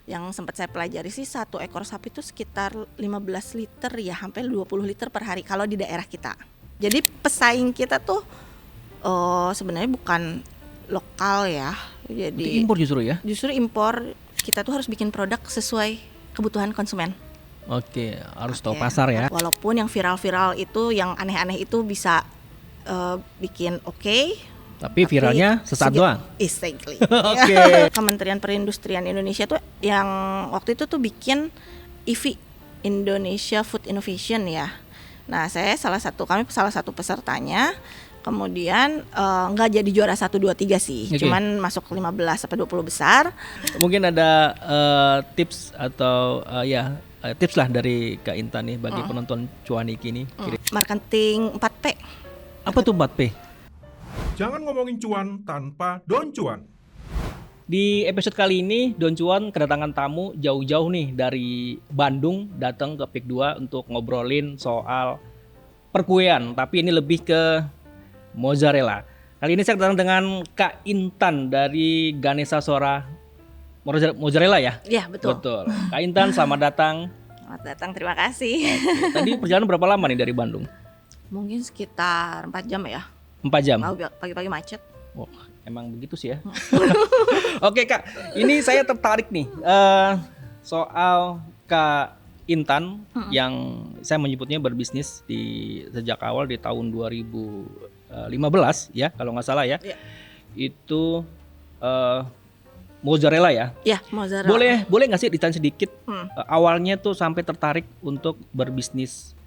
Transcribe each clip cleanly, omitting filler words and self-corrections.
yang sempat saya pelajari sih satu ekor sapi itu sekitar 15 liter ya sampai 20 liter per hari kalau di daerah kita. Jadi pesaing kita tuh sebenarnya bukan lokal ya. Jadi impor justru ya? Justru impor. Kita tuh harus bikin produk sesuai kebutuhan konsumen. Oke, harus tahu pasar ya. Walaupun yang viral-viral itu, yang aneh-aneh itu bisa bikin tapi viralnya sesaat doang. Exactly. Oke. Kementerian Perindustrian Indonesia tuh yang waktu itu tuh bikin IFI, Indonesia Food Innovation ya. Nah, kami salah satu pesertanya. Kemudian nggak jadi juara 1, 2, 3 sih, cuman masuk 15 sampai 20 besar. Mungkin ada tips atau tips lah dari Kak Intan nih bagi penonton Cuaniki nih. Marketing 4P. Apa tuh 4P? Jangan ngomongin cuan tanpa Don Cuan. Di episode kali ini Don Cuan kedatangan tamu jauh-jauh nih dari Bandung datang ke PIK 2 untuk ngobrolin soal perkuean, tapi ini lebih ke mozzarella. Kali ini saya datang dengan Kak Intan dari Ganesha Sora Mozzarella ya? Iya, betul. Betul. Kak Intan, selamat datang. Selamat datang, terima kasih. Oke. Tadi perjalanan berapa lama nih dari Bandung? Mungkin sekitar 4 jam ya. 4 jam? Pagi-pagi macet. Oh, emang begitu sih ya. Oke Kak, ini saya tertarik nih soal Kak Intan yang saya menyebutnya berbisnis sejak awal di tahun 2015 ya kalau nggak salah ya. Itu mozzarella ya. Iya, mozzarella. Boleh nggak sih ditanya sedikit awalnya tuh sampai tertarik untuk berbisnis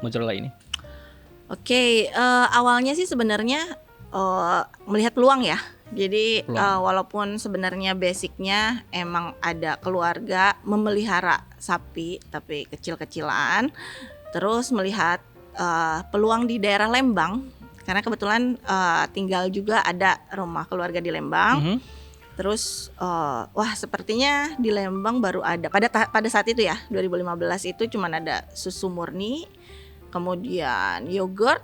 mozzarella ini? Oke, awalnya sih sebenarnya melihat peluang ya. Jadi walaupun sebenarnya basicnya emang ada keluarga memelihara sapi tapi kecil-kecilan, terus melihat peluang di daerah Lembang karena kebetulan tinggal juga ada rumah keluarga di Lembang. Terus wah sepertinya di Lembang baru ada pada saat itu ya 2015 itu cuman ada susu murni, kemudian yogurt.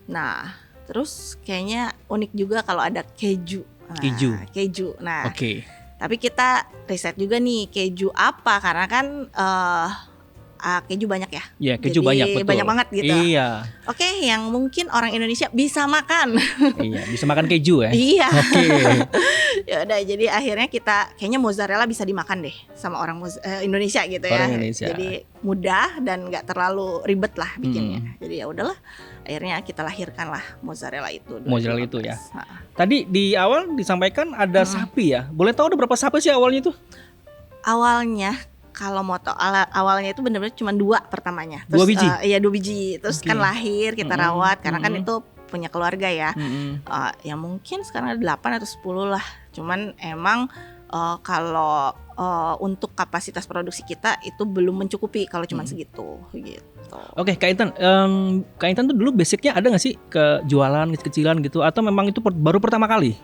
Nah, terus kayaknya unik juga kalau ada keju. Keju. Nah, tapi kita riset juga nih keju apa karena kan keju banyak ya. Iya, keju banyak betul. Banyak banget gitu. Iya. Oke, yang mungkin orang Indonesia bisa makan. Iya, bisa makan keju ya. Iya. Oke. Ya udah, jadi akhirnya kita kayaknya mozzarella bisa dimakan deh sama orang Indonesia gitu ya. Orang Indonesia. Jadi mudah dan nggak terlalu ribet lah bikinnya. Jadi ya udahlah, akhirnya kita lahirkan lah mozzarella itu. Mozzarella itu ya. Tadi di awal disampaikan ada sapi ya. Boleh tahu ada berapa sapi sih awalnya itu? Awalnya kalau moto awalnya itu benar-benar cuma 2 pertamanya. Terus, 2 biji? Iya 2 biji. Terus kan lahir kita rawat karena kan itu punya keluarga ya. Ya mungkin sekarang ada 8 atau 10 lah. Cuman emang kalau untuk kapasitas produksi kita itu belum mencukupi kalau cuma segitu gitu. Oke, Kak Intan, tuh dulu basicnya ada nggak sih ke jualan kecil-kecilan gitu atau memang itu baru pertama kali?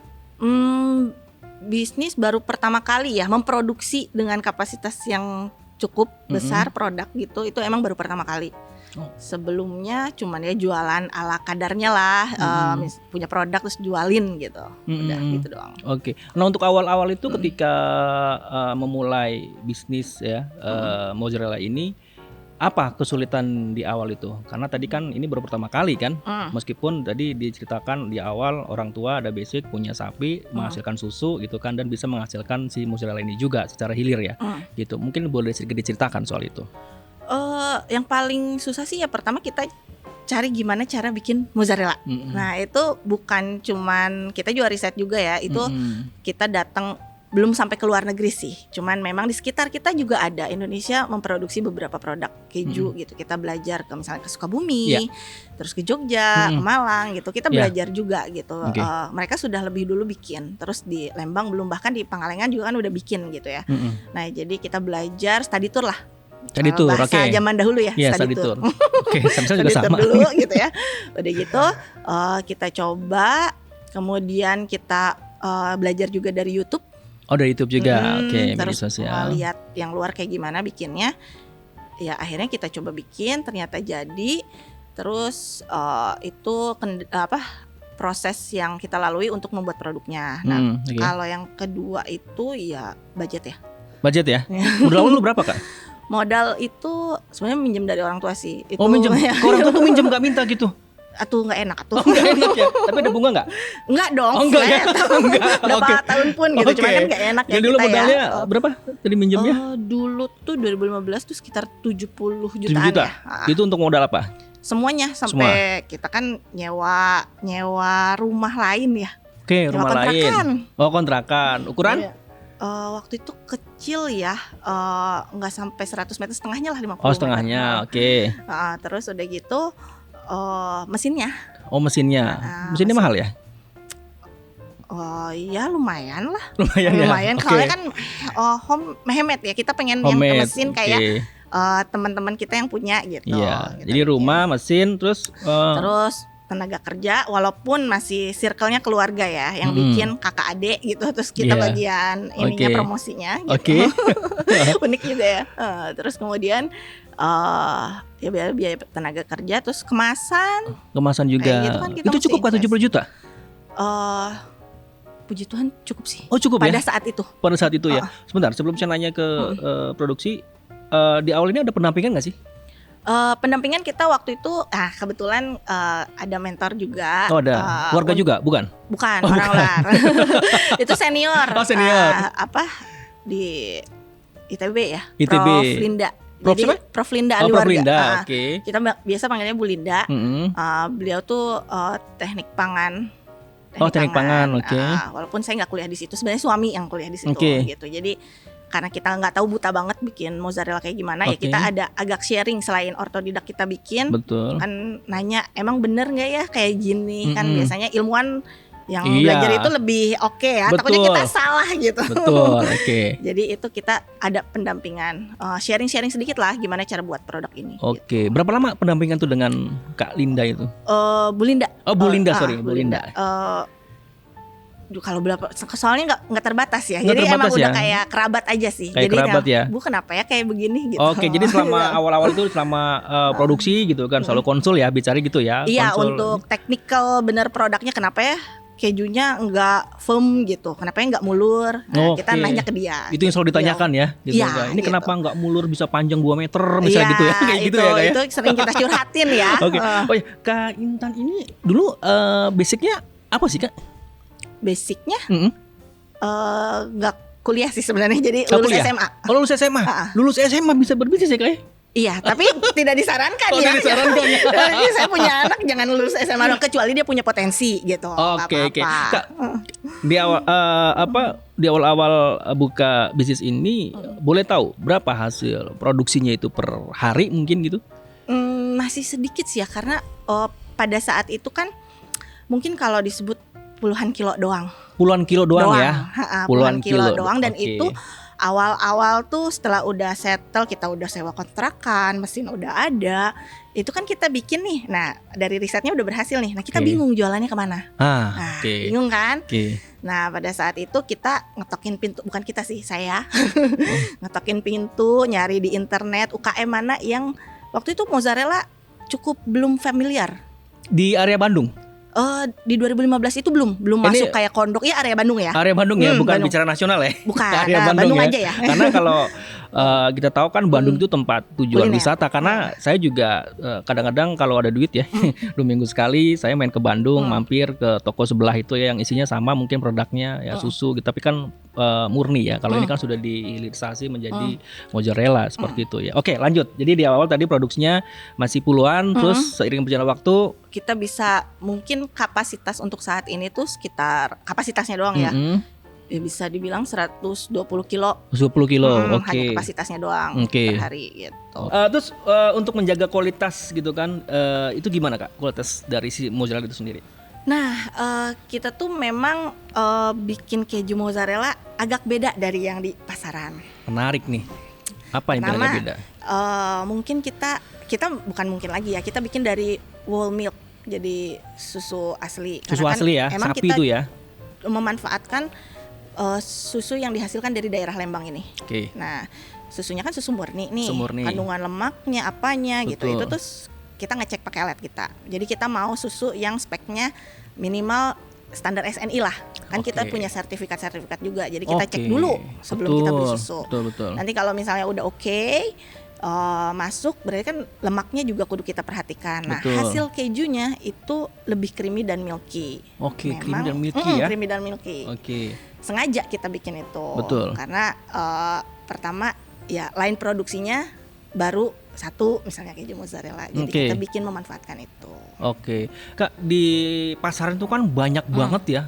Bisnis baru pertama kali ya memproduksi dengan kapasitas yang cukup besar produk gitu, itu emang baru pertama kali. Sebelumnya cuman ya jualan ala kadarnya lah, punya produk terus jualin gitu, udah gitu doang. Oke. Nah untuk awal-awal itu ketika memulai bisnis ya mozzarella ini, apa kesulitan di awal itu? Karena tadi kan ini baru pertama kali kan, meskipun tadi diceritakan di awal orang tua ada basic punya sapi menghasilkan susu gitu kan dan bisa menghasilkan si mozzarella ini juga secara hilir ya, gitu. Mungkin boleh sedikit diceritakan soal itu. Yang paling susah sih ya pertama kita cari gimana cara bikin mozzarella. Nah itu bukan cuman kita juga riset juga ya, itu kita datang belum sampai ke luar negeri sih, cuman memang di sekitar kita juga ada Indonesia memproduksi beberapa produk keju gitu. Kita belajar ke misalnya ke Sukabumi, terus ke Jogja, ke Malang gitu. Kita belajar juga gitu. Mereka sudah lebih dulu bikin, terus di Lembang belum, bahkan di Pangalengan juga kan udah bikin gitu ya. Nah jadi kita belajar study tour lah. Study tour, bahasa zaman dahulu ya, study tour. Oke, sama-sama juga sama. Dulu gitu ya. Udah gitu kita coba, kemudian kita belajar juga dari YouTube. Oh dari YouTube juga, oke, media terus sosial. Lihat yang luar kayak gimana bikinnya. Ya akhirnya kita coba bikin, ternyata jadi. Terus itu proses yang kita lalui untuk membuat produknya. Nah kalau yang kedua itu ya budget ya. Budget ya. Modal awal lu berapa Kak? Modal itu sebenarnya minjem dari orang tua sih. Itu Minjem. Ke orang tua tuh minjem nggak minta gitu? Atuh nggak enak atuh. Nggak enak ya. Tapi ada bunga nggak? Enggak dong. Enggak ya. Berapa Oke. tahun pun gitu. Cuma kan nggak enak ya Jadi dulu kita modalnya ya. berapa? Tadi minjemnya? Dulu tuh 2015 tuh sekitar 70 7 jutaan juta. ya. Itu untuk modal apa? Semuanya sampai kita kan nyewa rumah lain ya. Oke, Nyewa rumah kontrakan. lain. Oh, kontrakan. Ukuran? Iya. Waktu itu kecil ya, nggak sampai 100 meter, setengahnya lah 50 Oh, setengahnya. meter. Oke. Terus udah gitu mesinnya. Oh, mesinnya. Mesinnya mahal ya? Oh iya lumayan lah. Lumayan ya. Lumayan. Oke. Soalnya kan home hemat ya. Kita pengen yang Homemade. mesin kayak Oke. teman-teman kita yang punya gitu. Iya. Gitu. Jadi rumah, mesin, terus Terus tenaga kerja, walaupun masih circle-nya keluarga ya, yang bikin kakak adik gitu, terus kita Iya. bagian ininya Oke. promosinya gitu. Oke. Unik juga ya. Terus kemudian ya biaya tenaga kerja, terus kemasan. kemasan juga. Kayak gitu kan kita Itu mesti cukup kan 70 juta? Puji Tuhan cukup sih. Oh, cukup Pada ya? saat itu. Pada saat itu ya. Sebentar, sebelum saya nanya ke produksi, di awal ini ada pendampingan nggak sih? Pendampingan kita waktu itu, kebetulan ada mentor juga. Oh, ada. Keluarga juga, bukan? Bukan, orang luar. Itu senior. Oh, senior. Di ITB ya. ITB. Prof Linda. Prof Jadi siapa? Prof Linda Oh, Prof Aliwarga. Linda. Oke. Kita biasa panggilnya Bu Linda. Beliau tuh teknik pangan. Teknik pangan, oke. Walaupun saya nggak kuliah di situ, sebenarnya suami yang kuliah di situ Oke. gitu. Jadi karena kita nggak tahu, buta banget bikin mozzarella kayak gimana, ya Oke. kita ada agak sharing selain otodidak kita bikin. Betul. Kan nanya emang bener nggak ya kayak gini. Kan biasanya ilmuwan yang Iya. belajar itu lebih oke ya. Takutnya Betul. kita salah gitu. Betul, oke. Jadi itu kita ada pendampingan, sharing-sharing sedikit lah gimana cara buat produk ini. Oke, berapa lama pendampingan tuh dengan Kak Linda itu? Bu Linda. Oh, Bu Linda, sorry, Bu Linda. Kalau berapa? Soalnya nggak terbatas ya. Nggak Jadi terbatas emang udah ya? kayak kerabat aja sih. Kayak Jadi kerabat ya? Bu kenapa ya kayak begini gitu. Oke, jadi selama awal-awal itu selama produksi gitu kan selalu konsul ya, bicara gitu ya. Iya, konsul. untuk technical bener produknya kenapa ya kejunya nggak firm gitu. Kenapa ya nggak mulur? Nah, kita Oke. nanya ke dia. Itu yang selalu ditanyakan ya, gitu Iya, kan. Ini gitu. kenapa nggak mulur bisa panjang 2 meter misalnya gitu ya, kayak gitu ya Kak ya. Itu sering kita curhatin ya. Oke. Oh ya, Kak Intan ini dulu basicnya apa sih Kak? Basicnya Mm-mm. nggak kuliah sih sebenarnya. Jadi Nggak lulus kuliah? SMA. Oh, lulus SMA. Lulus SMA bisa berbisnis ya Kak ya? Iya, tapi tidak disarankan Oh, ya. tidak disarankan ya. Jadi saya punya anak jangan lulus SMA dong, kecuali dia punya potensi gitu. Oke, oke. Apa-apa. Kak, di awal di awal-awal buka bisnis ini boleh tahu berapa hasil produksinya itu per hari mungkin gitu? Masih sedikit sih ya, karena pada saat itu kan mungkin kalau disebut puluhan kilo doang. Puluhan kilo doang ya. Puluhan kilo doang, dan Oke. itu awal-awal tuh setelah udah settle, kita udah sewa kontrakan, mesin udah ada, itu kan kita bikin nih. Nah dari risetnya udah berhasil nih. Nah kita Oke. bingung jualannya kemana. Nah, Oke. bingung kan? Oke. Nah pada saat itu kita ngetokin pintu, bukan kita sih, saya ngetokin pintu, nyari di internet UKM mana yang waktu itu mozzarella cukup belum familiar. Di area Bandung. Di 2015 itu belum Ini- masuk kayak kondok ya, area Bandung ya. Area Bandung ya, bukan Bandung. bicara nasional ya. Bukan, Area Bandung aja ya. Karena kalau kita tahu kan Bandung itu tempat tujuan Kuliner. wisata. Karena saya juga kadang-kadang kalau ada duit ya, 2 minggu sekali saya main ke Bandung, mampir ke toko sebelah itu ya yang isinya sama mungkin produknya ya susu gitu. Tapi kan murni ya. Kalau ini kan sudah dihilirisasi menjadi mozzarella seperti itu ya. Oke, lanjut. Jadi di awal tadi produksinya masih puluhan, terus seiring berjalan waktu Kita bisa mungkin kapasitas untuk saat ini tuh sekitar kapasitasnya doang ya. Ya bisa dibilang 120 kilo. 10 kilo. Hanya Oke. kapasitasnya doang Oke. per hari gitu. Terus untuk menjaga kualitas gitu kan, itu gimana Kak kualitas dari si mozzarella itu sendiri? Nah, kita tuh memang bikin keju mozzarella agak beda dari yang di pasaran. Menarik nih. Apa yang Pertama, beda? mungkin kita bukan mungkin lagi ya, kita bikin dari whole milk, jadi susu asli. Susu Karena kan asli ya, emang sapi kita itu ya. memanfaatkan susu yang dihasilkan dari daerah Lembang ini. Oke. Nah, susunya kan susu murni nih, Susu murni. kandungan lemaknya apanya gitu. Betul. Itu terus kita ngecek pakai alat kita. Jadi kita mau susu yang speknya minimal standar SNI lah. Kan kita Oke. punya sertifikat juga. Jadi kita Oke. cek dulu sebelum kita beli susu. Betul. Nanti kalau misalnya udah oke, masuk, berarti kan lemaknya juga kudu kita perhatikan. Nah, Betul. hasil kejunya itu lebih creamy dan milky. Oke, creamy Memang, dan milky ya. creamy dan milky. Oke. Sengaja kita bikin itu. Betul. Karena pertama ya lain produksinya baru satu misalnya keju mozzarella. Jadi Oke. kita bikin memanfaatkan itu. Oke, Kak, di pasaran itu kan banyak banget ya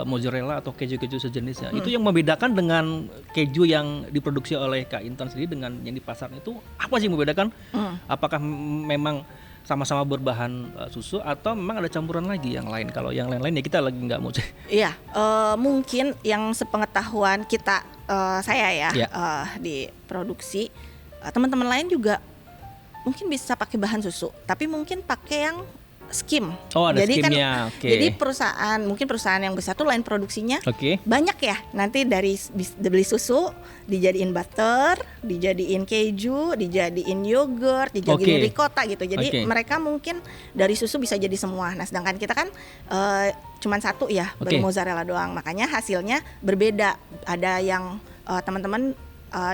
mozzarella atau keju-keju sejenis ya. Itu yang membedakan dengan keju yang diproduksi oleh Kak Intan sendiri dengan yang di pasaran itu apa sih yang membedakan? Apakah memang sama-sama berbahan susu atau memang ada campuran lagi yang lain? Kalau yang lain-lain ya kita lagi nggak mau cek. Iya, mungkin yang sepengetahuan kita saya ya Ya. di produksi, teman-teman lain juga mungkin bisa pakai bahan susu, tapi mungkin pakai yang skim. Oh, ada Jadi skimnya. Oke. Jadi mungkin perusahaan yang besar tuh lain produksinya Oke. banyak ya. Nanti dari beli susu dijadiin butter, dijadiin keju, dijadiin yogurt, dijadiin Oke. ricotta gitu. Jadi Oke. mereka mungkin dari susu bisa jadi semua. Nah, sedangkan kita kan cuman satu ya, baru Oke. mozzarella doang. Makanya hasilnya berbeda. Ada yang teman-teman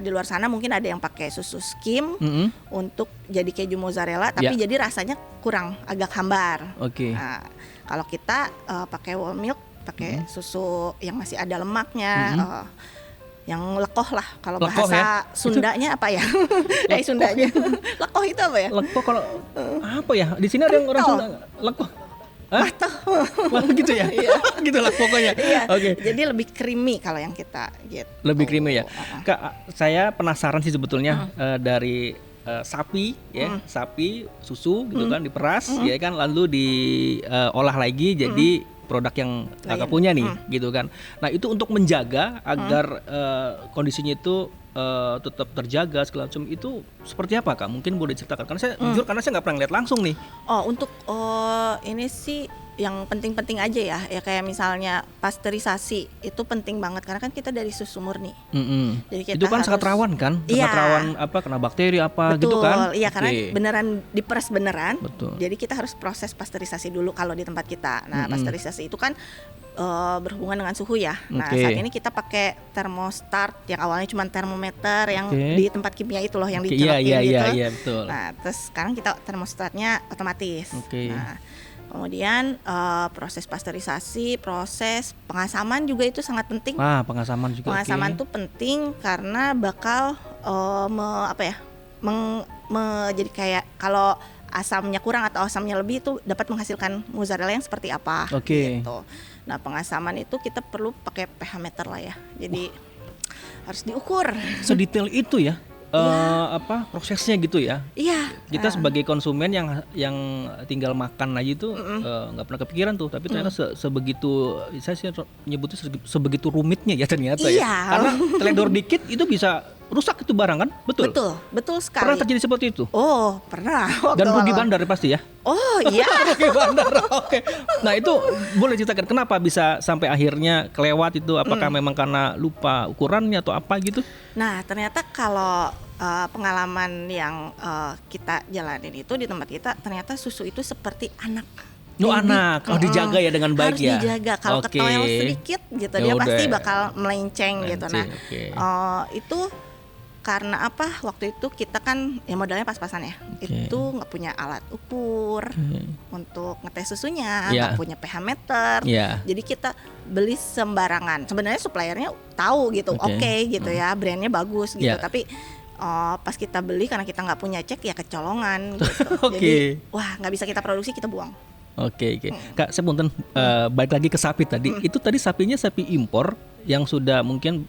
di luar sana mungkin ada yang pakai susu skim Mm-mm. untuk jadi keju mozzarella, tapi Ya. jadi rasanya kurang, agak hambar. Oke. Nah, kalau kita pakai whole milk, pakai susu yang masih ada lemaknya, yang lekoh lah. Kalau Lekoh bahasa ya? Sundanya apa ya? Sundanya. Lekoh itu apa ya? Lekoh kalau apa ya? Di sini ada yang orang Kental. Sunda. Lekoh. Hah? Wah, gitu ya? Gitu lah pokoknya. Iya. Oke. Jadi lebih creamy kalau yang kita gitu. Lebih creamy ya. Kak, saya penasaran sih sebetulnya dari sapi ya, sapi susu gitu kan diperas ya kan, lalu diolah lagi jadi produk yang kakak Lain. punya nih gitu kan. Nah, itu untuk menjaga agar kondisinya itu tetap terjaga segala macam, itu seperti apa Kak? Mungkin boleh diceritakan. Karena saya jujur karena saya nggak pernah lihat langsung nih. Untuk ini sih yang penting-penting aja ya kayak misalnya pasteurisasi itu penting banget karena kan kita dari susu murni. Jadi kita Itu kan sangat harus- rawan kan? Iya. Sangat rawan apa kena bakteri apa Betul, gitu kan? iya karena Oke. beneran diperas beneran. Betul. Jadi kita harus proses pasteurisasi dulu kalau di tempat kita. Nah, pasteurisasi itu kan berhubungan dengan suhu ya. Nah, Oke. saat ini kita pakai termostat yang awalnya cuma termometer yang Oke. di tempat kimia itu loh yang Oke, dicolokin iya gitu. iya betul. Nah, terus sekarang kita termostatnya otomatis. Oke. Nah, kemudian proses pasteurisasi, proses pengasaman juga itu sangat penting. Wah, pengasaman juga. Pengasaman oke. tuh penting karena bakal jadi kayak kalau asamnya kurang atau asamnya lebih itu dapat menghasilkan mozzarella yang seperti apa. Oke. Gitu. Nah, pengasaman itu kita perlu pakai pH meter lah ya. Jadi harus diukur. Sedetail itu ya. Iya. Apa prosesnya gitu ya. Iya. Kita sebagai konsumen yang tinggal makan aja itu nggak pernah kepikiran tuh, tapi ternyata sebegitu, saya sih nyebutnya sebegitu rumitnya ya ternyata Iya. ya. Karena teledor dikit itu bisa rusak itu barang kan? Betul. Betul sekali. Pernah terjadi seperti itu. Oh, pernah. Dan Waktu rugi awal. bandar pasti ya. Oh, iya. Rugi bandar. Oke. Nah, itu boleh ceritakan kenapa bisa sampai akhirnya kelewat itu? Apakah memang karena lupa ukurannya atau apa gitu? Nah, ternyata kalau pengalaman yang kita jalanin itu di tempat kita, ternyata susu itu seperti anak. Nu Baby. anak, dijaga ya dengan baik harus ya. dijaga. Kalau Oke. ketoel sedikit gitu, Ya dia udah. pasti bakal melenceng gitu. Nah, Oke. itu karena apa? Waktu itu kita kan ya modalnya pas-pasan ya. Itu nggak punya alat ukur untuk ngetes susunya, Ya. nggak punya pH meter. Ya. Jadi kita beli sembarangan. Sebenarnya suppliernya tahu gitu, Oke. oke gitu ya, brandnya bagus gitu. Ya. Tapi pas kita beli karena kita nggak punya cek ya kecolongan gitu. Oke. Jadi wah nggak bisa kita produksi, kita buang. Oke. Kak, saya punten balik lagi ke sapi tadi. Itu tadi sapinya sapi impor yang sudah mungkin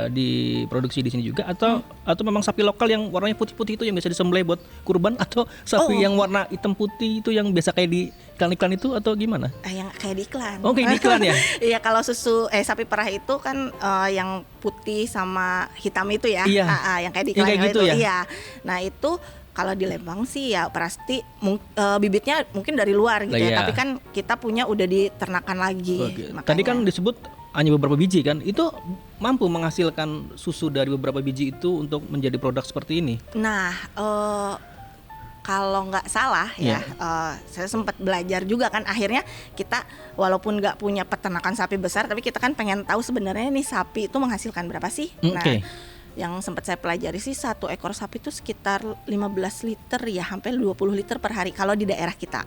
diproduksi di sini juga atau memang sapi lokal yang warnanya putih-putih itu yang biasa disembelih buat kurban, atau sapi yang warna hitam putih itu yang biasa kayak di iklan-iklan itu atau gimana? Yang kayak di iklan. Oh, kayak di iklan ya? Iya, kalau susu sapi perah itu kan yang putih sama hitam itu ya. Iya. Yang kayak di Yang iklan kayak gitu itu. ya? Iya. Nah, itu kalau di Lembang sih ya pasti bibitnya mungkin dari luar gitu Lah, ya, iya. tapi kan kita punya udah diternakan lagi. Oke. Makanya. Tadi kan disebut hanya beberapa biji kan, itu mampu menghasilkan susu dari beberapa biji itu untuk menjadi produk seperti ini. Nah, kalau nggak salah ya, saya sempat belajar juga kan. Akhirnya kita walaupun nggak punya peternakan sapi besar, tapi kita kan pengen tahu sebenarnya nih sapi itu menghasilkan berapa sih. Nah, yang sempat saya pelajari sih satu ekor sapi itu sekitar 15 liter ya, hampir 20 liter per hari kalau di daerah kita.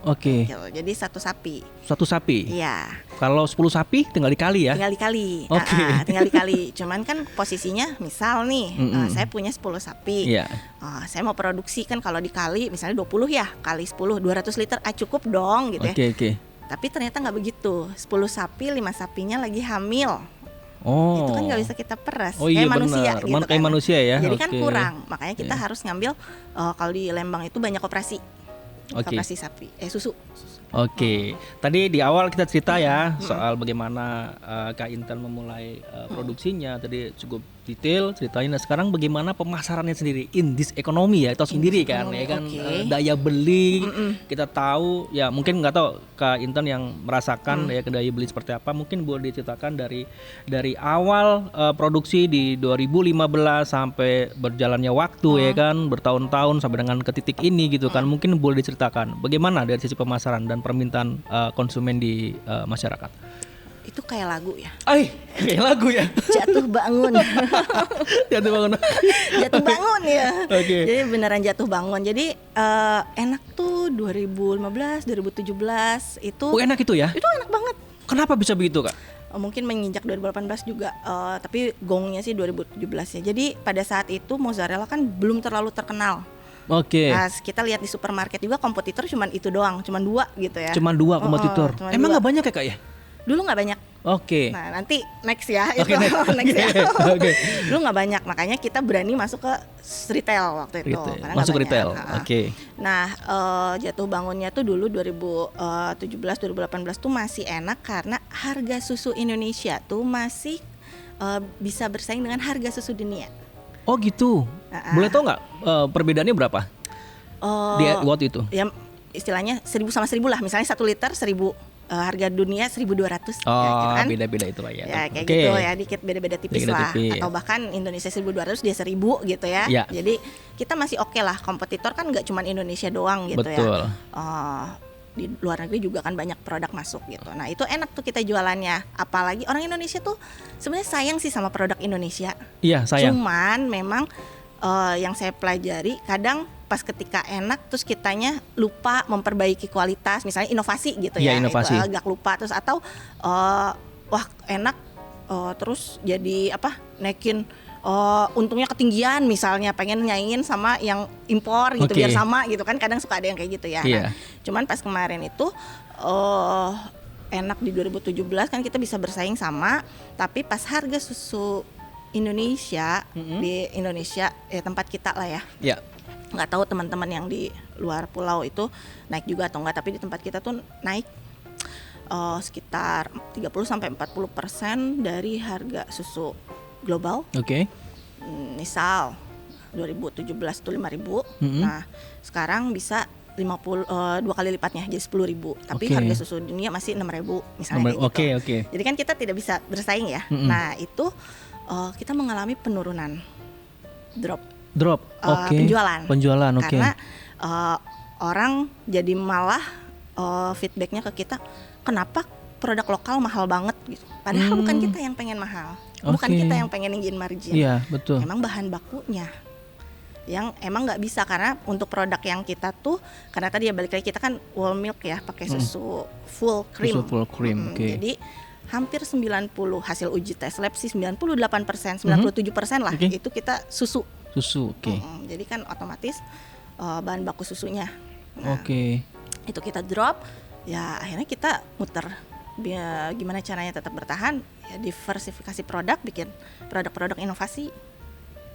Oke. Gitu. Jadi satu sapi. Satu sapi. Iya. Kalau 10 sapi tinggal dikali ya? Tinggal dikali. Oke. Tinggal dikali. Cuman kan posisinya misal nih, saya punya 10 sapi. Iya. Saya mau produksi kan kalau dikali misalnya 20 ya, kali 10 200 liter cukup dong gitu ya. Oke. Tapi ternyata nggak begitu. 10 sapi, 5 sapinya lagi hamil. Oh. Itu kan nggak bisa kita peras. Oh, iya, kayak manusia benar. gitu Kayak kan. manusia ya. Jadi kan Oke. kurang. Makanya kita harus ngambil kalau di Lembang itu banyak koperasi. Koperasi sapi, susu. Oke, tadi di awal kita cerita ya soal bagaimana Kak Intan memulai produksinya. Tadi cukup detail ceritanya. Nah, sekarang bagaimana pemasarannya sendiri in this economy ya, itu sendiri kan ya kan. Daya beli kita tahu ya, mungkin nggak tahu Kak Intan yang merasakan ya daya beli seperti apa. Mungkin boleh diceritakan dari awal produksi di 2015 sampai berjalannya waktu ya kan, bertahun-tahun sampai dengan ke titik ini gitu kan. Mungkin boleh diceritakan bagaimana dari sisi pemasaran dan permintaan konsumen di masyarakat. Itu kayak lagu ya. Kayak lagu ya. Jatuh bangun. Jatuh bangun. Jatuh bangun ya. Oke. Jadi beneran jatuh bangun. Jadi enak tuh 2015, 2017 itu. Enak itu ya? Itu enak banget. Kenapa bisa begitu, Kak? Mungkin menginjak 2018 juga, tapi gongnya sih 2017 ya. Jadi pada saat itu mozzarella kan belum terlalu terkenal. Oke. Nah, kita lihat di supermarket juga kompetitor cuman itu doang, cuman 2 gitu ya. Cuman 2 kompetitor. Emang nggak banyak ya, Kak ya? Dulu nggak banyak. Oke. Nah, nanti next ya. Oke, itu next ya. Oke. Dulu nggak banyak, makanya kita berani masuk ke retail waktu itu. Karena Masuk nggak retail. banyak. Oke. Nah, jatuh bangunnya tuh dulu 2017, 2018 tuh masih enak karena harga susu Indonesia tuh masih bisa bersaing dengan harga susu dunia. Oh gitu. Boleh tahu nggak perbedaannya berapa di waktu itu? Ya istilahnya 1000 sama 1000 lah. Misalnya 1 liter 1000. Harga dunia 1.200 Oh, ya, gitu kan? beda-beda itu lah ya. Ya kayak gitu ya, dikit beda-beda tipis Beda lah. tipis. Atau bahkan Indonesia 1.200 dia 1000 gitu ya. Ya. Jadi kita masih oke lah. Kompetitor kan nggak cuma Indonesia doang gitu. Betul. Ya. Di luar negeri juga kan banyak produk masuk gitu. Nah itu enak tuh kita jualannya. Apalagi orang Indonesia tuh sebenarnya sayang sih sama produk Indonesia. Iya sayang. Cuman memang yang saya pelajari kadang pas ketika enak terus kitanya lupa memperbaiki kualitas, misalnya inovasi gitu ya. Inovasi. Itu agak lupa terus atau wah enak terus jadi naikin untungnya ketinggian misalnya, pengen nyaingin sama yang impor gitu biar sama gitu kan, kadang suka ada yang kayak gitu ya. Nah, cuman pas kemarin itu enak di 2017 kan kita bisa bersaing sama, tapi pas harga susu Indonesia di Indonesia tempat kita lah ya. Iya. Nggak tahu teman-teman yang di luar pulau itu naik juga atau enggak, tapi di tempat kita tuh naik sekitar 30-40% dari harga susu global. Oke. Misal 2017 itu 5.000. Nah, sekarang bisa 2 kali lipatnya jadi 10.000. Tapi harga susu dunia masih 6.000 misalnya kayak gitu. Oke. Jadi kan kita tidak bisa bersaing ya. Nah, itu kita mengalami penurunan drop. Penjualan. Oke. Karena orang jadi malah feedbacknya ke kita, kenapa produk lokal mahal banget gitu. Padahal bukan kita yang pengen mahal, bukan kita yang pengen ninggiin margin. Iya betul. Emang bahan bakunya yang emang nggak bisa, karena untuk produk yang kita tuh karena tadi ya balik lagi kita kan whole milk ya, pakai susu full cream. Susu full cream. Jadi hampir 90 hasil uji tes lab sih 98%, 97% lah itu kita susu. Jadi kan otomatis bahan baku susunya. Nah, itu kita drop, ya akhirnya kita muter. Gimana caranya tetap bertahan? Ya diversifikasi produk, bikin produk-produk inovasi.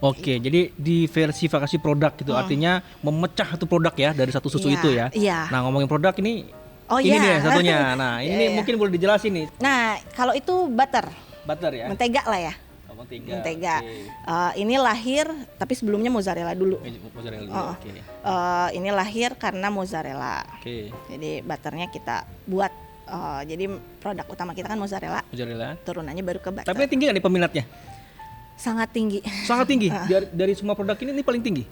Jadi diversifikasi produk gitu, artinya memecah satu produk ya dari satu susu itu ya. Iya. Nah ngomongin produk ini nih satunya. Nah ini mungkin boleh dijelasin nih. Nah kalau itu butter ya, mentega lah ya. Mentega. Ini lahir, tapi sebelumnya mozzarella dulu. Ini lahir karena mozzarella. Jadi butternya kita buat. Jadi produk utama kita kan mozzarella. Turunannya baru ke butter. Tapi tinggi nggak nih peminatnya? Sangat tinggi. Sangat tinggi. Dari semua produk ini paling tinggi.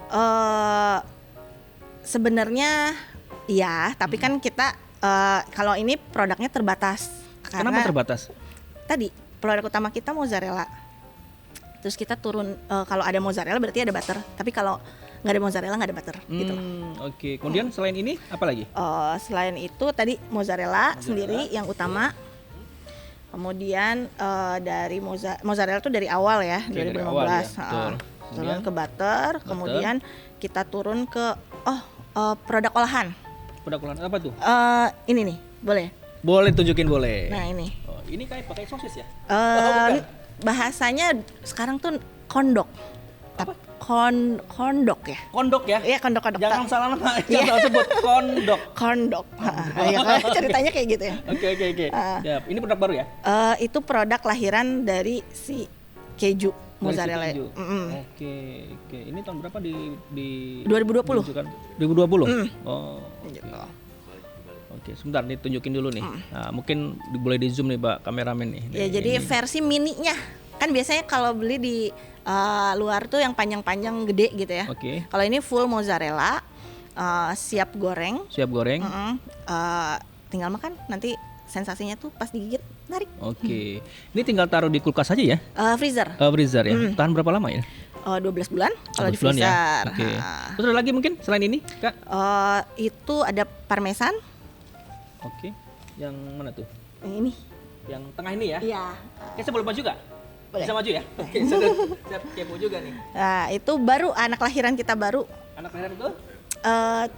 Sebenarnya iya, tapi kan kita kalau ini produknya terbatas. Kenapa terbatas? Tadi produk utama kita mozzarella. Terus kita turun kalau ada mozzarella berarti ada butter. Tapi kalau nggak ada mozzarella nggak ada butter gitu. Oke. Kemudian selain ini apa lagi? Selain itu tadi mozzarella sendiri yang utama. Kemudian dari mozzarella tuh dari awal ya, Oke, 2015. dari awal ya, betul. Turun ke butter, kemudian kita turun ke produk olahan. Produk olahan apa tuh? Ini nih, boleh. Boleh tunjukin boleh. Nah ini. Oh, ini kayak pakai sosis ya? Eh, bahasanya sekarang tuh kondok. Apa? Kondok ya? Kondok ya? Iya kondok. Jangan salah nama, jangan salah sebut kondok. Kondok. Ya, ceritanya kayak gitu ya. Oke. Ya, ini produk baru ya? Itu produk lahiran dari si keju mozzarella. Dari si keju. Oke. Ini tahun berapa di 2020. diluncurkan? 2020. Oh. Gitu. Oke, sebentar nih tunjukin dulu nih. Nah, mungkin boleh di zoom nih, Pak kameramen nih. Ya, jadi versi mininya. Kan biasanya kalau beli di luar tuh yang panjang-panjang gede gitu ya. Oke. Kalau ini full mozzarella, siap goreng. Siap goreng. Tinggal makan, nanti sensasinya tuh pas digigit narik. Oke. Ini tinggal taruh di kulkas aja ya? Freezer. Freezer ya. Tahan berapa lama ya? 12 bulan kalau di 12 bulan ya? freezer. Oke. Terus ada lagi mungkin selain ini, Kak? Itu ada parmesan. Oke. Yang mana tuh? Ini. Yang tengah ini ya? Iya. Oke, saya boleh maju Kak? Boleh. Bisa maju ya? Oke, saya kepo juga nih. Nah, itu baru anak lahiran kita baru Anak lahiran itu?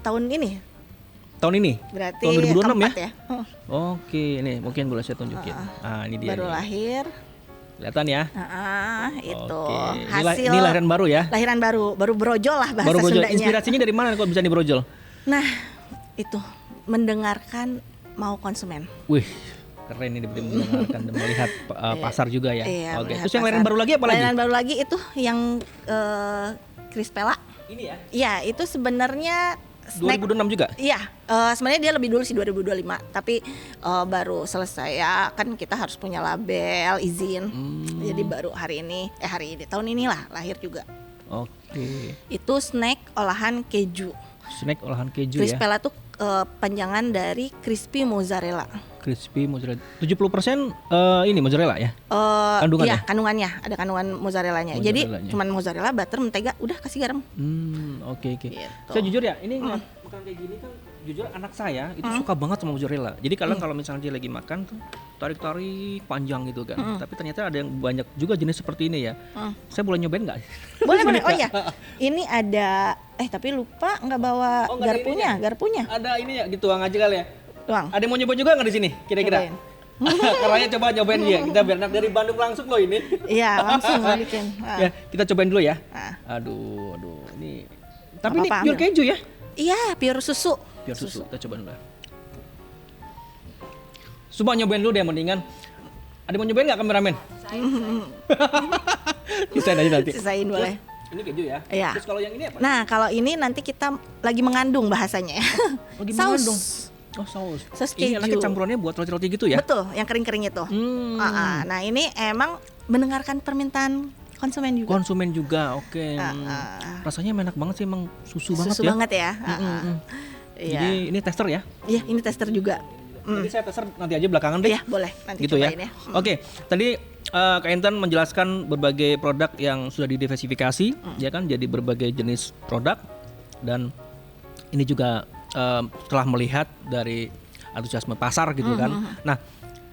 tahun ini. Tahun ini? Berarti Tahun 2026 ya? keempat ya. Oke, ini mungkin boleh saya tunjukin. Ini dia. Baru nih. lahir. Kelihatan ya? Itu Oke. hasil Ini lahiran baru ya? lahiran baru brojol lah bahasa Baru brojol. Sundanya. Inspirasinya dari mana kok bisa dibrojol? Nah, itu mendengarkan mau konsumen. Wih, keren ini mendengarkan dan melihat pasar juga ya. Iya, Oke. melihat Terus yang lahiran pasar. baru lagi apa lagi? Lahiran baru lagi itu yang Crispella. Ini ya. Iya, itu sebenarnya snack. 2026 juga? Iya, sebenarnya dia lebih dulu sih 2025, tapi baru selesai ya, kan kita harus punya label izin. Jadi baru hari ini tahun inilah lahir juga. Oke. Itu snack olahan keju. Snack olahan keju ya. Crispella tuh panjangan dari crispy mozzarella. Crispy mozzarella. 70% ini mozzarella ya? Kandungannya? Iya, kandungannya ada kandungan mozzarellanya. Jadi Mozzarellanya. cuman mozzarella, butter, mentega, udah kasih garam. Oke. Gitu. Saya jujur ya, ini makan kayak gini kan jujur anak saya itu suka banget sama mozzarella. Jadi kalau misalnya dia lagi makan tuh tarik-tarik panjang gitu kan. Tapi ternyata ada yang banyak juga jenis seperti ini ya. Saya boleh nyobain nggak? Boleh. Oh iya, ini ada. Tapi lupa nggak bawa Oh, nggak ada garpunya. Ada ini ya, dituang aja kali ya. Tuang. Ada yang mau nyoba juga nggak di sini kira-kira? Cobain. Caranya coba nyobain dia. Kita biar dari Bandung langsung loh ini. Iya, langsung bikin. Ya, kita cobain dulu ya. Ah. Aduh, ini. Tapi ini Apa-apa, pure ambil. keju ya? Iya, pure susu. Pure susu. Kita coba dulu. Coba nyobain dulu deh mendingan. Ada mau nyobain nggak kameramen? Sisain aja nanti. Sisain boleh. Ini keju ya? Iya. Terus kalau yang ini apa? Nah, kalau ini nanti kita lagi mengandung bahasanya. Lagi Saus. mengandung. Oh, saus. Saus Ini keju. anaknya campurannya buat roti-roti gitu ya? Betul, yang kering-kering itu. Nah, ini emang mendengarkan permintaan konsumen juga. Konsumen juga, oke. Rasanya enak banget sih, emang susu banget Susu ya. banget ya. Iya. Jadi ini tester ya? Iya, ini tester juga. Jadi saya tester nanti aja belakangan deh. Iya, boleh. Nanti Gitu ya. cobain ya. Oke, tadi Kak Intan menjelaskan berbagai produk yang sudah didiversifikasi, ya kan, jadi berbagai jenis produk, dan ini juga telah melihat dari antusiasme pasar gitu kan. Nah,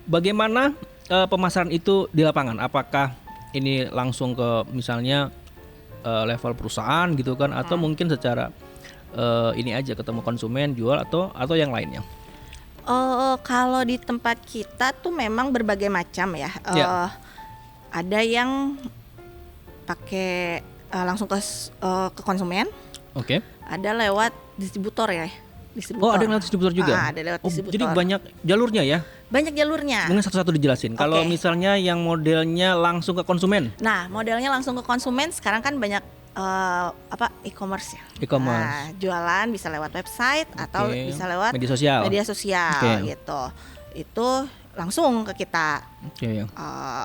bagaimana pemasaran itu di lapangan? Apakah ini langsung ke misalnya level perusahaan gitu kan, atau mungkin secara ini aja ketemu konsumen jual atau yang lainnya? Kalau di tempat kita tuh memang berbagai macam ya. Ya. Ada yang pakai langsung ke konsumen. Oke. Ada lewat distributor ya. Oh, ada yang lewat distributor juga? Ada lewat Oh, distributor. jadi banyak jalurnya ya? Banyak jalurnya. Mungkin satu-satu dijelasin. Kalau Oke. misalnya yang modelnya langsung ke konsumen, Nah, modelnya langsung ke konsumen sekarang kan banyak e-commerce ya. e-commerce, Nah, jualan bisa lewat website atau Oke. bisa lewat media sosial. Oke. gitu. Itu langsung ke kita. Oke, ya.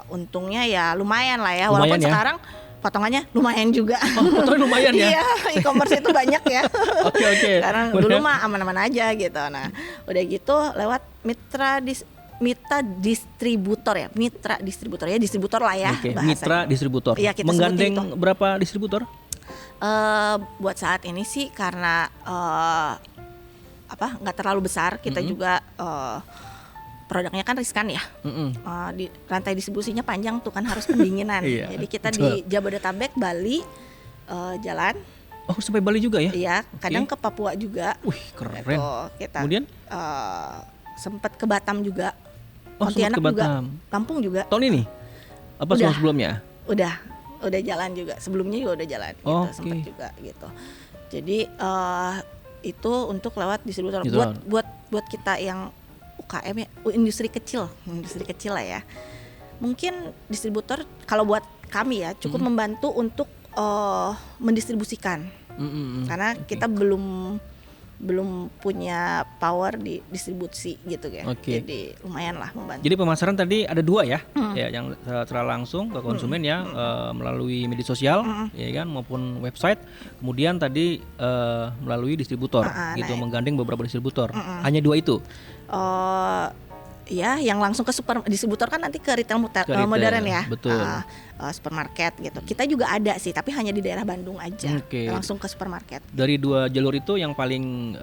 Untungnya ya lumayan lah ya. Lumayan Walaupun ya. sekarang potongannya lumayan juga. Oh, potongan lumayan ya. Iya, e-commerce itu banyak ya. Oke. Sekarang dulu mah aman-aman aja gitu. Nah, udah gitu lewat mitra distributor ya. Mitra distributor ya, distributor lah ya Oke, bahasanya. mitra distributor. Iya, kita menggandeng sebutin itu. berapa distributor? Buat saat ini sih karena nggak terlalu besar, kita juga produknya kan riskan ya. Di rantai distribusinya panjang tuh kan, harus pendinginan. Iya, Jadi kita betul. di Jabodetabek, Bali, jalan. Oh, sampai Bali juga ya? Iya, kadang ke Papua juga. Wih, keren. Gitu. Kita Kemudian sempat ke Batam juga. oh, sempat Pontianak ke Batam. juga, Lampung juga. Tahun ini? Apa Udah. sebelumnya? Udah jalan juga. Sebelumnya juga udah jalan gitu, Oke. sempat juga gitu. Jadi itu untuk lewat distributor. Distributor. Buat kita yang UKM ya, industri kecil lah ya. Mungkin distributor kalau buat kami ya cukup membantu untuk mendistribusikan. Karena kita belum punya power di distribusi gitu ya. Oke. Jadi lumayan lah membantu. Jadi pemasaran tadi ada dua ya, ya yang secara langsung ke konsumen ya melalui media sosial, ya kan, maupun website. Kemudian tadi melalui distributor, gitu, menggandeng beberapa distributor. Hanya dua itu. Ya, yang langsung ke distributor kan nanti ke retail retail, modern ya. betul. Supermarket gitu. Kita juga ada sih, tapi hanya di daerah Bandung aja. Oke. Langsung ke supermarket. Dari dua jalur itu yang paling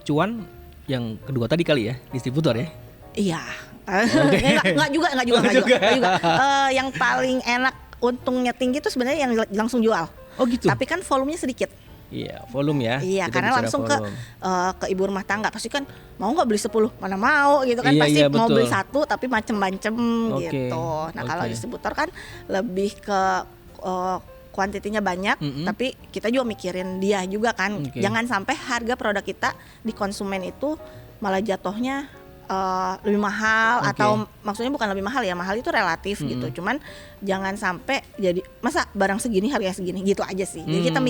cuan yang kedua tadi kali ya, distributor ya. Iya. Enggak juga. Yang paling enak untungnya tinggi itu sebenarnya yang langsung jual. Oh gitu. Tapi kan volumenya sedikit. Iya, volume ya. Iya, Kita karena bicara langsung volume. ke ibu rumah tangga pasti kan mau nggak beli 10, mana mau gitu kan, Iya, pasti iya, mau betul. beli satu tapi macem-macem Oke, gitu. Nah, kalau oke. distributor kan lebih ke kuantitinya banyak, tapi kita juga mikirin dia juga kan. Oke. Jangan sampai harga produk kita di konsumen itu malah jatuhnya lebih mahal. Oke. Atau maksudnya bukan lebih mahal ya, mahal itu relatif gitu. Cuman jangan sampai jadi masa barang segini harga segini gitu aja sih. Jadi kita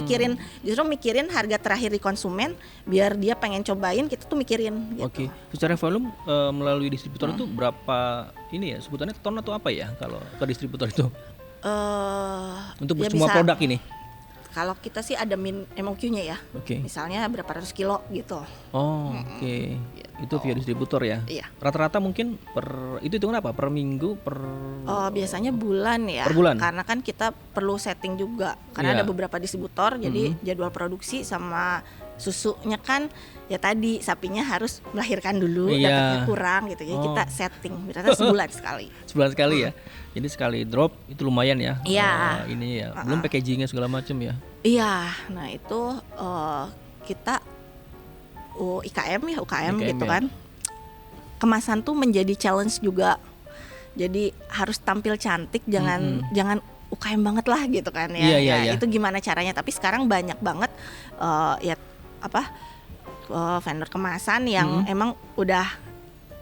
justru mikirin harga terakhir di konsumen, biar dia pengen cobain, kita tuh mikirin gitu. Oke, secara volume melalui distributor itu berapa ini ya, sebutannya ton atau apa ya kalau ke distributor itu? Untuk Ya semua bisa, produk ini. kalau kita sih ada MOQ-nya ya. Oke. Misalnya berapa ratus kilo gitu. Oh, oke. Itu via distributor ya. Iya. Rata-rata mungkin itu hitungan apa? Per minggu, Biasanya bulan ya. Per bulan? Karena kan kita perlu setting juga. Karena Iya. ada beberapa distributor, jadi jadwal produksi sama susunya kan ya tadi sapinya harus melahirkan dulu, Iya. dapatnya kurang gitu. Jadi kita setting ternyata sebulan sekali. sebulan sekali ya. Jadi sekali drop itu lumayan ya. Iya. Ini ya. Belum packagingnya segala macam ya. Iya, nah itu kita UKM gitu ya. kan. Kemasan tuh menjadi challenge juga. Jadi harus tampil cantik, jangan UKM banget lah gitu kan ya. Iya. Itu gimana caranya? Tapi sekarang banyak banget vendor kemasan yang emang udah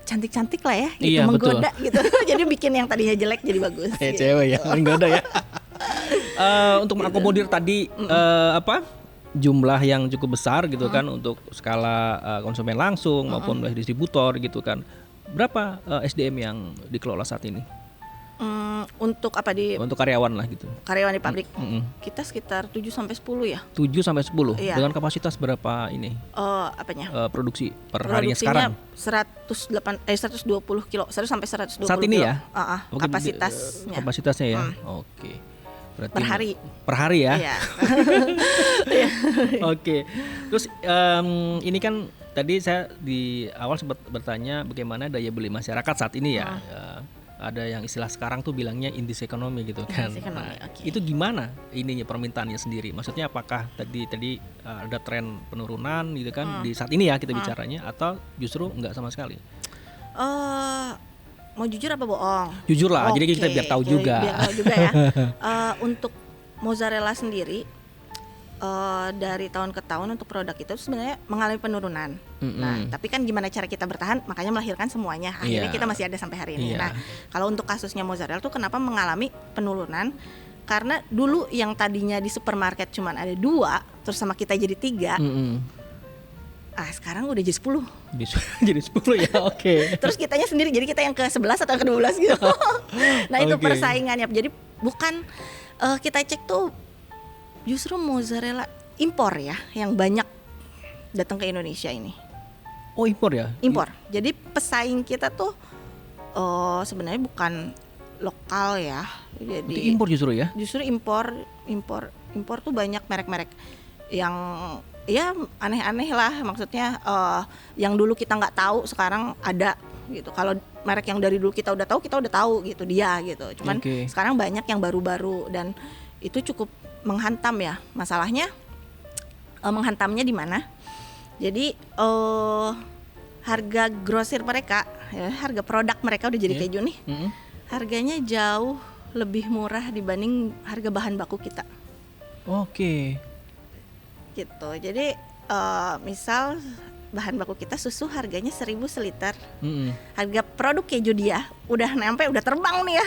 cantik-cantik lah ya, gitu, Iya, menggoda gitu. Jadi bikin yang tadinya jelek jadi bagus. Kayak gitu. cewek ya, menggoda ya. Untuk mengakomodir tadi jumlah yang cukup besar gitu kan untuk skala konsumen langsung maupun oleh distributor gitu kan. Berapa SDM yang dikelola saat ini? Untuk Untuk karyawan lah gitu. karyawan di pabrik? Kita sekitar 7 sampai 10 ya. 7 sampai 10 Iya. dengan kapasitas berapa ini? Produksi per harinya sekarang? 120 kilo, 100 sampai 120 Saat ini kilo. ya? Oke, Kapasitasnya. Kapasitasnya ya. Oke. Berarti Per hari. Per hari ya. Iya. Oke. Terus ini kan tadi saya di awal sempat bertanya bagaimana daya beli masyarakat saat ini ya. Ada yang istilah sekarang tuh bilangnya indeks ekonomi gitu kan. Indeks ekonomi, Nah, oke. itu gimana ininya permintaannya sendiri? Maksudnya apakah tadi ada tren penurunan gitu kan di saat ini ya kita bicaranya, atau justru enggak sama sekali? Mau jujur apa bohong? Jujur lah, jadi kita Oke, biar tahu jadi juga. biar tahu juga ya. Untuk mozzarella sendiri dari tahun ke tahun untuk produk itu sebenarnya mengalami penurunan. Nah, tapi kan gimana cara kita bertahan? Makanya melahirkan semuanya. Akhirnya Iya. kita masih ada sampai hari ini. Iya. Nah, kalau untuk kasusnya mozzarella tuh kenapa mengalami penurunan? Karena dulu yang tadinya di supermarket cuman ada 2, terus sama kita jadi 3. Sekarang udah jadi 10. Jadi 10 ya, oke. Terus kitanya sendiri, jadi kita yang ke 11 atau ke 12 gitu. Nah itu Oke. persaingannya. Jadi bukan Kita cek tuh justru mozzarella impor ya yang banyak datang ke Indonesia ini. Oh, impor ya? Impor. Jadi pesaing kita tuh sebenarnya bukan lokal ya. Itu Jadi impor justru ya? justru impor tuh banyak merek-merek yang ya aneh-aneh lah, maksudnya yang dulu kita nggak tahu sekarang ada gitu. Kalau merek yang dari dulu kita udah tahu gitu dia gitu. Cuman sekarang banyak yang baru-baru dan itu cukup menghantam ya. Masalahnya menghantamnya di mana? Jadi harga grosir mereka, ya, harga produk mereka udah jadi keju nih, harganya jauh lebih murah dibanding harga bahan baku kita. Oke. Gitu. Jadi misal bahan baku kita susu harganya 1.000 seliter. Harga produk keju dia udah terbang nih ya.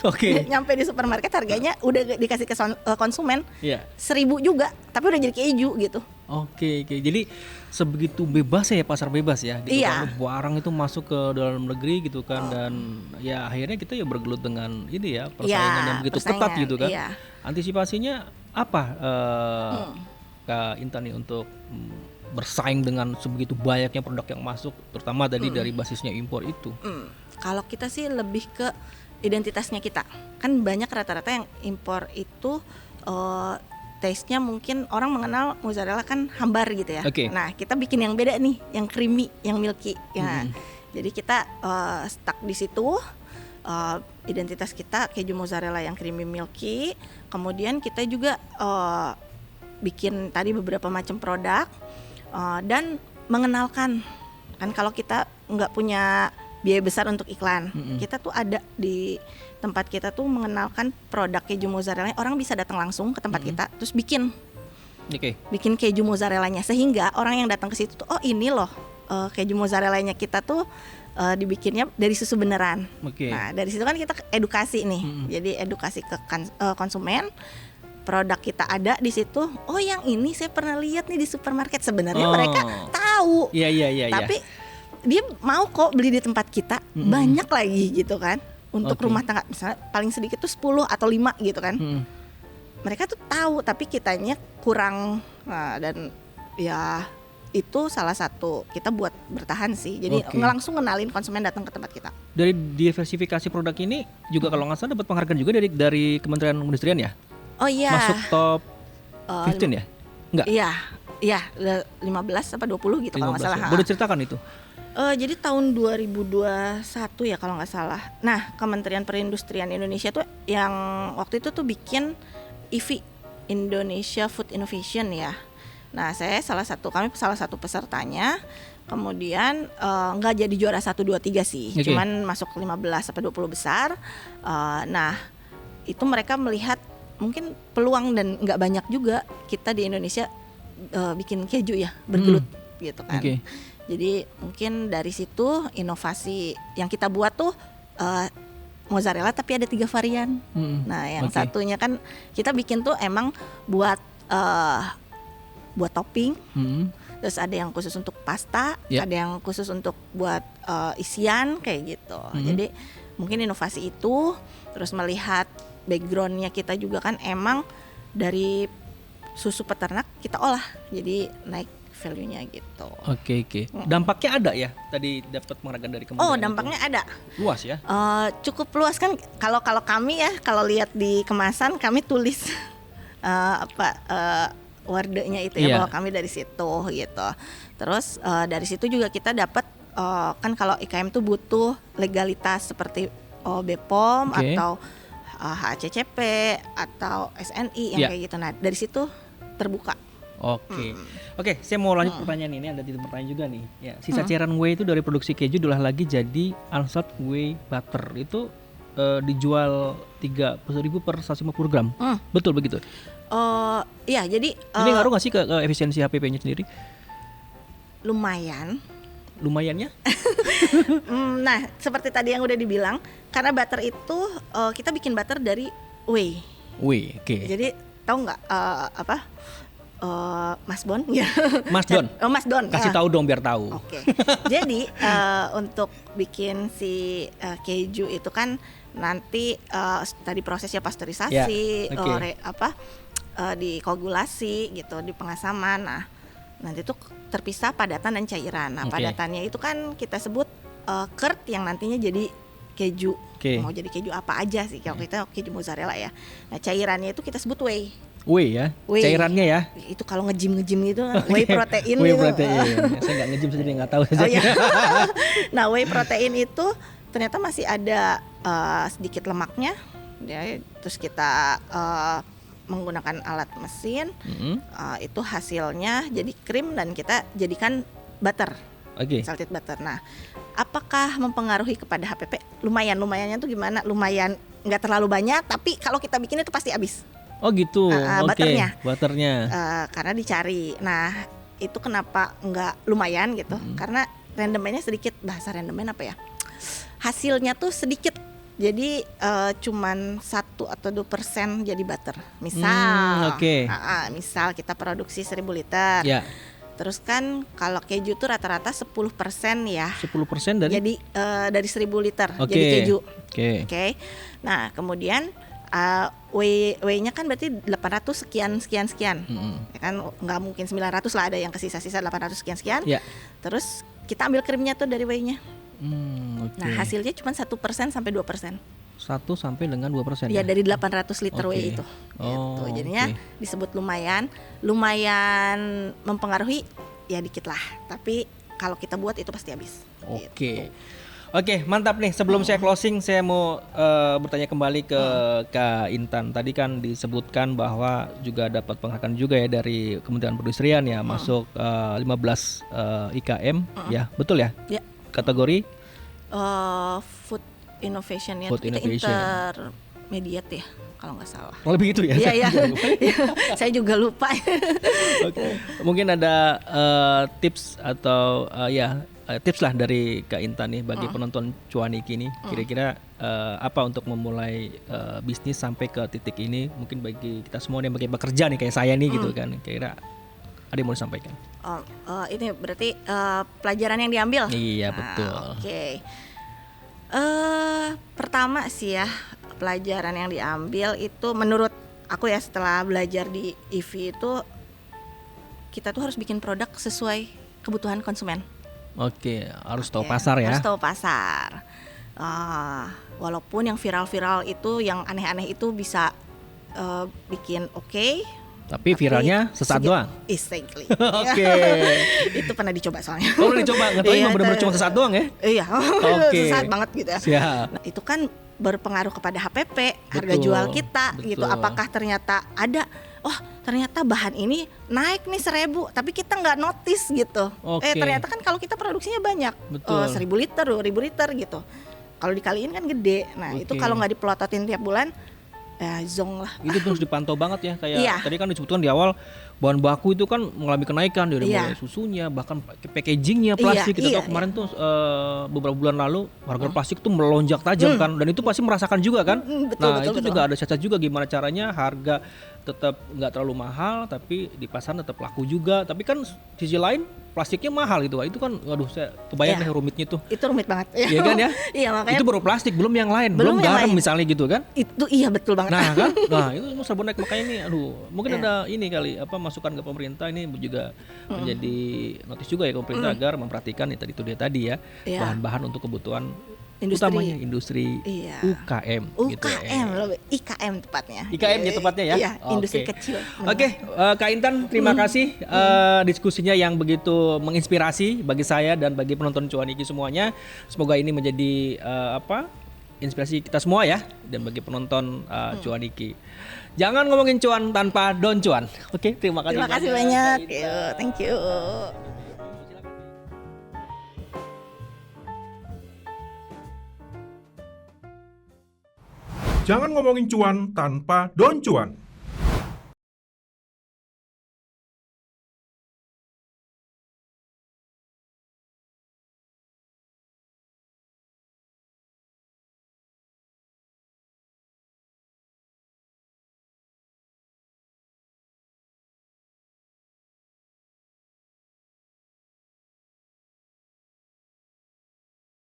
Oke. Nyampe di supermarket harganya udah dikasih ke konsumen. Iya. 1.000 juga, tapi udah jadi keju gitu. Oke. Jadi sebegitu bebas ya pasar bebas ya. Gitu Iya. kan, barang itu masuk ke dalam negeri gitu kan, dan ya akhirnya kita ya bergelut dengan ini ya persaingan yang begitu ketat gitu kan. Iya. Antisipasinya apa Kak Intan nih untuk bersaing dengan sebegitu banyaknya produk yang masuk, terutama tadi dari basisnya impor itu? Kalau kita sih lebih ke identitasnya kita. Kan banyak rata-rata yang impor itu taste-nya mungkin orang mengenal mozzarella kan hambar gitu ya. Oke. Nah, kita bikin yang beda nih, yang creamy, yang milky. Ya. Jadi kita stuck di situ. Identitas kita keju mozzarella yang creamy milky. Kemudian kita juga bikin tadi beberapa macam produk. Dan mengenalkan, kan kalau kita nggak punya biaya besar untuk iklan, kita tuh ada di tempat kita tuh mengenalkan produk keju mozzarella. Orang bisa datang langsung ke tempat kita, terus bikin keju mozzarellanya, sehingga orang yang datang ke situ tuh, oh ini loh keju mozzarellanya kita tuh dibikinnya dari susu beneran. Nah dari situ kan kita edukasi nih, jadi edukasi ke konsumen. Produk kita ada di situ. Oh, yang ini saya pernah lihat nih di supermarket. Sebenarnya mereka tahu. Iya. Tapi dia mau kok beli di tempat kita. Banyak lagi gitu kan. Untuk rumah tangga misalnya paling sedikit tuh 10 atau 5 gitu kan. Mereka tuh tahu, tapi kitanya kurang. Nah, dan ya itu salah satu kita buat bertahan sih. Jadi langsung kenalin konsumen datang ke tempat kita. Dari diversifikasi produk ini juga kalau nggak salah dapat penghargaan juga dari Kementerian Perindustrian ya? Oh iya. Masuk top 15 ya? Enggak? Iya, 15 apa 20 gitu kalau nggak salah. Boleh ceritakan itu? Jadi tahun 2021 ya kalau nggak salah. Nah, Kementerian Perindustrian Indonesia tuh yang waktu itu tuh bikin IFI, Indonesia Food Innovation ya. Nah, kami salah satu pesertanya. Kemudian nggak jadi juara 1, 2, 3 sih. Cuman masuk 15 sampai 20 besar. Nah, itu mereka melihat mungkin peluang dan nggak banyak juga kita di Indonesia bikin keju ya bergelut gitu kan. Jadi mungkin dari situ inovasi yang kita buat tuh mozzarella tapi ada 3 varian. Nah yang satunya kan kita bikin tuh emang buat topping. Terus ada yang khusus untuk pasta, ada yang khusus untuk buat isian kayak gitu. Jadi mungkin inovasi itu, terus melihat backgroundnya kita juga kan emang dari susu peternak kita olah, jadi naik value-nya gitu. Oke. Dampaknya ada ya? Tadi dapat penghargaan dari Kementerian. Oh, dampaknya ada. Luas ya? Cukup luas kan. Kalau kami ya, kalau lihat di kemasan kami tulis wordenya itu ya, bahwa kami dari situ gitu. Terus dari situ juga kita dapat kan kalau IKM tuh butuh legalitas seperti BPOM atau HACCP atau SNI yang kayak gitu. Nah dari situ terbuka. Oke, saya mau lanjut pertanyaan ini. Ada pertanyaan juga nih. Ya, sisa cairan whey itu dari produksi keju diolah lagi jadi unsalt whey butter. Itu dijual 30.000 per 150 gram. Betul begitu? Iya, jadi ini ngaruh nggak sih ke efisiensi HPP-nya sendiri? Lumayannya? Nah, seperti tadi yang udah dibilang, karena butter itu kita bikin butter dari whey. Jadi tahu nggak Mas Don? Mas Don. Mas Don. Kasih tahu dong biar tahu. Jadi untuk bikin si keju itu kan nanti tadi prosesnya pasteurisasi, Ya, oke. dikoagulasi gitu, di pengasaman. Nah, nanti itu terpisah padatan dan cairan. Nah, Oke. padatannya itu kan kita sebut curd yang nantinya jadi keju. Oke. Mau jadi keju apa aja sih, kalau kita keju mozzarella ya. Nah, cairannya itu kita sebut whey. Whey ya, Whey. cairannya ya. Itu kalau nge-gym gitu kan, whey protein Whey gitu. protein. Saya nggak nge-gym jadi nggak tahu. Oh iya. Nah, whey protein itu ternyata masih ada sedikit lemaknya. Ya, terus kita menggunakan alat mesin, itu hasilnya jadi krim dan kita jadikan butter, Oke. salted butter. Nah, apakah mempengaruhi kepada HPP? Lumayannya tuh gimana? Lumayan, nggak terlalu banyak, tapi kalau kita bikin itu pasti habis. Oh gitu. Oke. Butternya. Karena dicari. Nah, itu kenapa nggak lumayan gitu? Karena rendemennya sedikit. Bahasa rendemen apa ya? Hasilnya tuh sedikit. Jadi cuman 1 atau 2% jadi butter. Misal, oke. misal kita produksi 1000 liter. Ya. Terus kan kalau keju tuh rata-rata 10% ya. 10% dari. Jadi dari 1000 liter Oke. jadi keju. Oke. Oke. Nah, kemudian whey-nya kan berarti 800 sekian. Ya kan nggak mungkin 900 lah, ada yang kesisa-sisa 800 sekian. Ya. Terus kita ambil krimnya tuh dari whey-nya. Oke. Nah, hasilnya cuma 1% sampai 2%. 1 sampai dengan 2%. Ya, dari 800 liter Oke. whey itu. Oh, Gitu. Jadinya oke. disebut lumayan mempengaruhi ya dikit lah. Tapi kalau kita buat itu pasti habis. Oke. Gitu. Oke, mantap nih. Sebelum saya closing, saya mau bertanya kembali ke Kak Intan. Tadi kan disebutkan bahwa juga dapat penghargaan juga ya dari Kementerian Perindustrian ya, masuk 15 IKM ya. Betul ya? Ya. Kategori Food innovation-nya Food kita innovation. intermediate ya kalau nggak salah. lebih itu ya? Iya. Saya juga lupa. Oke. Mungkin ada tips atau tips lah dari Kak Intan nih bagi penonton Cuaniki nih. Kira-kira apa untuk memulai bisnis sampai ke titik ini? Mungkin bagi kita semua yang bagi pekerja nih kayak saya nih gitu kan. Kira-kira ada yang mau disampaikan? Ini berarti pelajaran yang diambil. Iya, Nah, betul. Oke. Pertama sih ya, pelajaran yang diambil itu menurut aku ya, setelah belajar di IV itu, kita tuh harus bikin produk sesuai kebutuhan konsumen. Oke, harus tahu Oke, pasar ya. Harus tahu pasar. Walaupun yang viral-viral itu, yang aneh-aneh itu bisa bikin oke. Tapi viralnya sesaat doang. Exactly. Oke. Itu pernah dicoba soalnya. Kalau dicoba nggak tahu Iya, emang benar-benar itu- cuma sesaat doang ya? Iya. Oke. Sesaat banget gitu ya. Siap. Nah, itu kan berpengaruh kepada HPP, harga Betul, jual kita gitu. betul. Apakah ternyata ada, ternyata bahan ini naik nih 1000, tapi kita nggak notice gitu. Oke. Ternyata kan kalau kita produksinya banyak, Betul. 1000 liter, 2000 liter gitu. Kalau dikaliin kan gede. Nah, itu Oke. kalau nggak dipelototin tiap bulan, ya zong lah. Itu terus dipantau banget ya, kayak Iya. tadi kan disebutkan di awal bahan baku itu kan mengalami kenaikan dari Iya. mulai susunya bahkan packagingnya plastik. Kita Iya, tahu kemarin tuh beberapa bulan lalu harga plastik tuh melonjak tajam kan, dan itu pasti merasakan juga kan. Betul. Itu juga ada cacat juga gimana caranya harga tetap nggak terlalu mahal tapi di pasar tetap laku juga. Tapi kan sisi lain plastiknya mahal gitu. Itu kan waduh, saya kebayang Iya. deh rumitnya tuh. Itu rumit banget. Iya kan ya? Iya, makanya Itu baru plastik, belum yang lain, Belum belum yang garam lain. misalnya gitu kan. itu iya betul banget. Nah kan, itu semua serba naik, makanya ini, aduh, mungkin Iya. ada ini kali masukan ke pemerintah ini juga menjadi notis juga ya ke pemerintah agar memperhatikan ya tadi itu dia tadi ya, Iya. bahan-bahan untuk kebutuhan Industri. utamanya industri Iya. UKM gitu ya. UKM, IKM tepatnya. IKM ya tepatnya ya. Iya, industri Oke. kecil. Oke, Kak Intan, terima kasih diskusinya yang begitu menginspirasi bagi saya dan bagi penonton Cuaniki semuanya. Semoga ini menjadi inspirasi kita semua ya, dan bagi penonton Cuaniki. Jangan ngomongin cuan tanpa don cuan. Oke, terima kasih. Terima kasih banyak. Thank you. Jangan ngomongin cuan tanpa don cuan.